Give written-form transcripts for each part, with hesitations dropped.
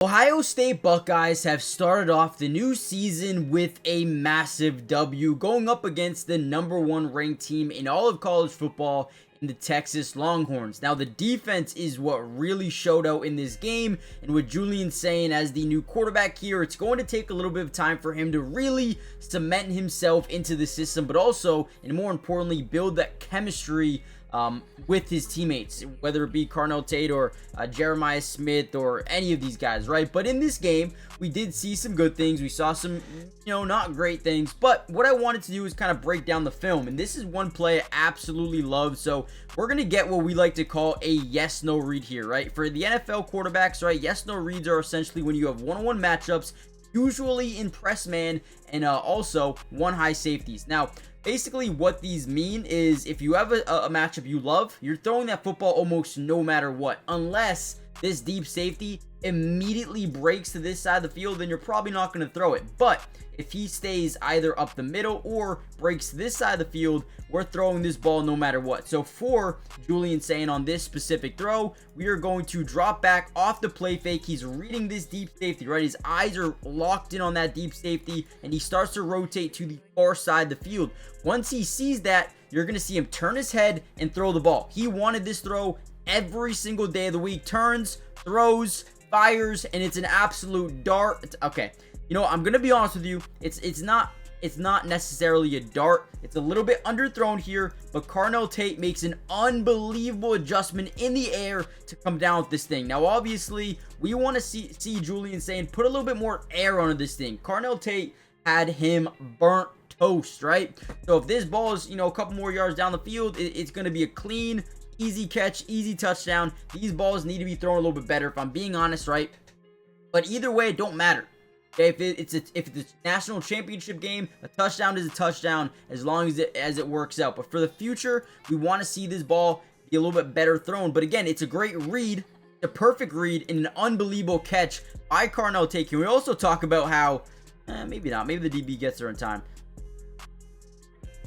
Ohio State Buckeyes have started off the new season with a massive W, going up against the #1 ranked team in all of college football in the Texas Longhorns. Now, the defense is what really showed out in this game, and with Julian saying as the new quarterback here, it's going to take a little bit of time for him to really cement himself into the system, but also, and more importantly, build that chemistry with his teammates, whether it be Carnell Tate or Jeremiah Smith or any of these guys, right? But in this game, we did see some good things. We saw some, not great things. But what I wanted to do is kind of break down the film. And this is one play I absolutely love. So we're going to get what we like to call a yes-no read here, right? For the NFL quarterbacks, right, yes-no reads are essentially when you have one-on-one matchups, usually in press man, and also one high safeties. Now, basically what these mean is if you have a matchup you love, you're throwing that football almost no matter what, unless this deep safety immediately breaks to this side of the field, then you're probably not going to throw it. But if he stays either up the middle or breaks to this side of the field, we're throwing this ball no matter what. So for Julian saying on this specific throw, we are going to drop back off the play fake. He's reading this deep safety, right? His eyes are locked in on that deep safety, and he starts to rotate to the far side of the field. Once he sees that, you're going to see him turn his head and throw the ball. He wanted this throw every single day of the week. Turns, throws, fires, and it's an absolute dart. Okay, I'm gonna be honest with you. It's not necessarily a dart. It's a little bit underthrown here, but Carnell Tate makes an unbelievable adjustment in the air to come down with this thing. Now, obviously, we want to see Julian saying put a little bit more air onto this thing. Carnell Tate had him burnt toast, right? So if this ball is a couple more yards down the field, it's going to be a clean, easy catch, easy touchdown. These balls need to be thrown a little bit better, if I'm being honest, right? But either way, it don't matter. Okay, if it's a national championship game, a touchdown is a touchdown as long as it works out. But for the future, we want to see this ball be a little bit better thrown. But again, it's a great read, the perfect read, and an unbelievable catch by Carnell Tate. Can we also talk about how maybe not, maybe the DB gets there in time.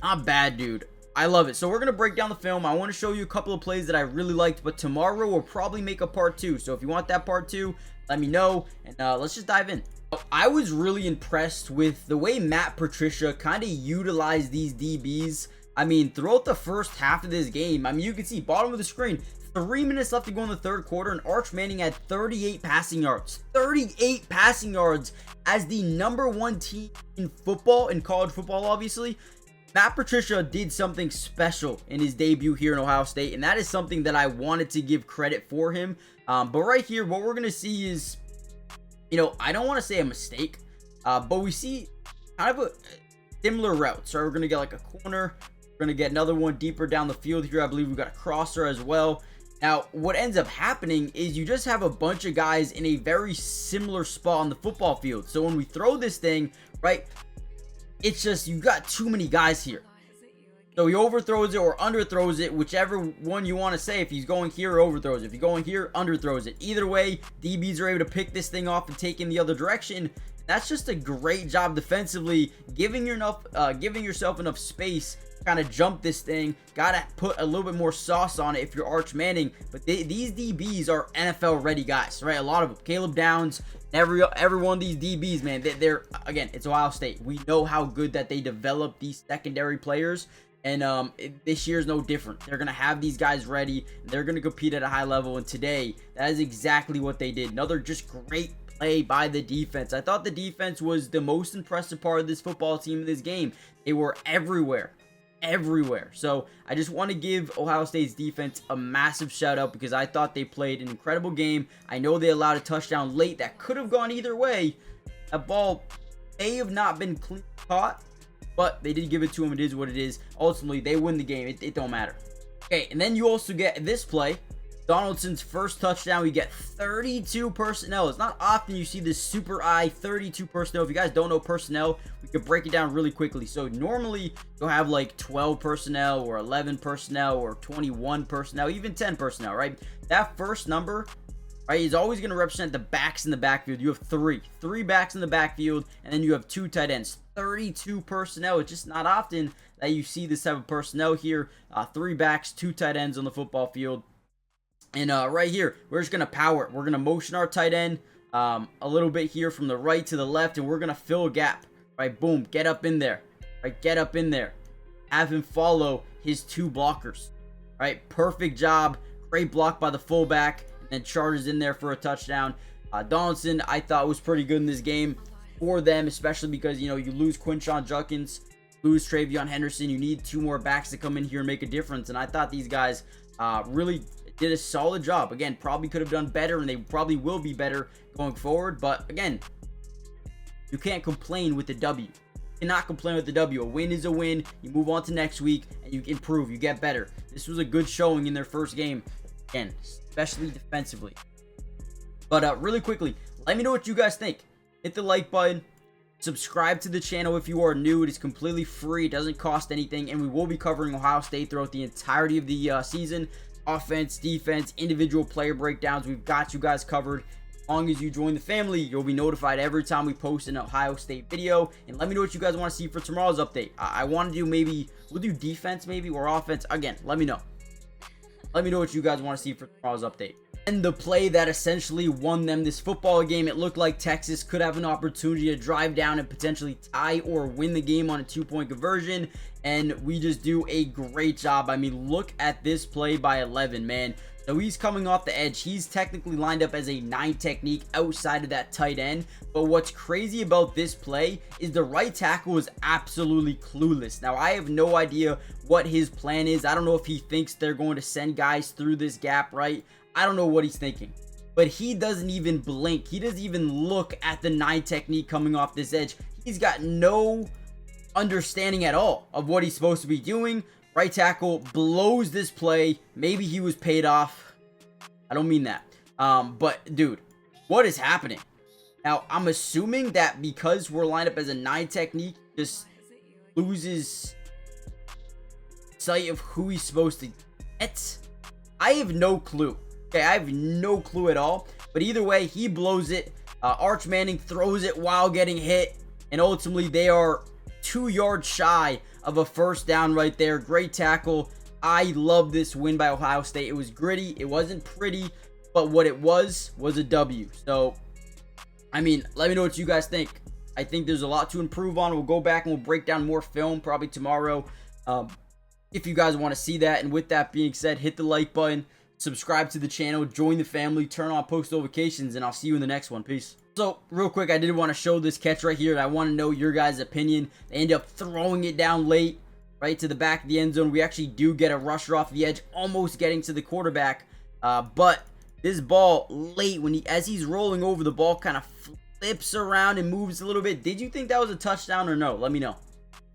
Not bad, dude. I love it. So we're going to break down the film. I want to show you a couple of plays that I really liked, but tomorrow we'll probably make a part 2. So if you want that part 2, let me know, and let's just dive in. I was really impressed with the way Matt Patricia kind of utilized these DBs. I mean, throughout the first half of this game, you can see bottom of the screen, 3 minutes left to go in the third quarter, and Arch Manning had 38 passing yards. 38 passing yards as the #1 team in football, in college football, obviously. Matt Patricia did something special in his debut here in Ohio State, and that is something that I wanted to give credit for him. But right here, what we're going to see is, I don't want to say a mistake, but we see kind of a similar route. So we're going to get like a corner. We're going to get another one deeper down the field here. I believe we've got a crosser as well. Now, what ends up happening is you just have a bunch of guys in a very similar spot on the football field. So when we throw this thing, right, it's just you got too many guys here. So he overthrows it or underthrows it, whichever one you want to say. If he's going here or overthrows it. If he's going here, underthrows it. Either way, DBs are able to pick this thing off and take in the other direction. That's just a great job defensively, giving yourself enough space to kind of jump this thing. Gotta put a little bit more sauce on it if you're Arch Manning. But these DBs are NFL ready guys, right? A lot of them. Caleb Downs, every one of these DBs, man, they're again, it's Ohio State. We know how good that they develop these secondary players. And this year is no different. They're going to have these guys ready. They're going to compete at a high level. And today, that is exactly what they did. Another just great play by the defense. I thought the defense was the most impressive part of this football team in this game. They were everywhere. So I just want to give Ohio State's defense a massive shout out because I thought they played an incredible game. I know they allowed a touchdown late that could have gone either way. That ball may have not been clean caught, but they did give it to him. It is what it is. Ultimately, they win the game. It don't matter. Okay, and then you also get this play. Donaldson's first touchdown. We get 32 personnel. It's not often you see this super eye 32 personnel. If you guys don't know personnel, we could break it down really quickly. So normally, you'll have like 12 personnel or 11 personnel or 21 personnel, even 10 personnel, right? That first number, right, is always going to represent the backs in the backfield. You have three backs in the backfield, and then you have 2 tight ends. 32 personnel. It's just not often that you see this type of personnel here. 3 backs, 2 tight ends on the football field. And right here, we're just going to power it. We're going to motion our tight end. a little bit here from the right to the left, and we're going to fill a gap. Right, boom, get up in there. Right, get up in there. Have him follow his 2 blockers. Right, perfect job. Great block by the fullback, and then charges in there for a touchdown. Donaldson, I thought, was pretty good in this game for them, especially because, you know, you lose Quinshon Judkins, lose Travion Henderson. You need 2 more backs to come in here and make a difference, and I thought these guys really did a solid job. Again, probably could have done better, and they probably will be better going forward, but again, you can't complain with the W. You cannot complain with the W. A win is a win. You move on to next week, and you improve. You get better. This was a good showing in their first game, again, especially defensively. But really quickly, let me know what you guys think. Hit the like button. Subscribe to the channel if you are new. It is completely free. It doesn't cost anything, and we will be covering Ohio State throughout the entirety of the season. Offense, defense, individual player breakdowns. We've got you guys covered. As long as you join the family, you'll be notified every time we post an Ohio State video. And let me know what you guys want to see for tomorrow's update. I want to do we'll do defense maybe, or offense. Again, let me know. Let me know what you guys want to see for tomorrow's update. And the play that essentially won them this football game, it looked like Texas could have an opportunity to drive down and potentially tie or win the game on a 2-point conversion, and we just do a great job. I mean, look at this play by 11, man. So he's coming off the edge. He's technically lined up as a 9 technique outside of that tight end. But what's crazy about this play is the right tackle is absolutely clueless. Now, I have no idea what his plan is. I don't know if he thinks they're going to send guys through this gap, right? I don't know what he's thinking. But he doesn't even blink. He doesn't even look at the 9 technique coming off this edge. He's got no understanding at all of what he's supposed to be doing. Right tackle blows this play. Maybe he was paid off. I don't mean that. But, dude, what is happening? Now, I'm assuming that because we're lined up as a 9 technique, just loses sight of who he's supposed to get. I have no clue. Okay, I have no clue at all. But either way, he blows it. Arch Manning throws it while getting hit. And ultimately, they are 2 yards shy of a first down right there. Great tackle. I love this win by Ohio State. It was gritty. It wasn't pretty. But what it was a W. So, I mean, let me know what you guys think. I think there's a lot to improve on. We'll go back and we'll break down more film probably tomorrow. If you guys want to see that. And with that being said, hit the like button. Subscribe to the channel. Join the family. Turn on post notifications. And I'll see you in the next one. Peace. So, real quick, I did want to show this catch right here. I want to know your guys' opinion. They end up throwing it down late, right to the back of the end zone. We actually do get a rusher off the edge, almost getting to the quarterback. But this ball late, as he's rolling over, the ball kind of flips around and moves a little bit. Did you think that was a touchdown or no? Let me know.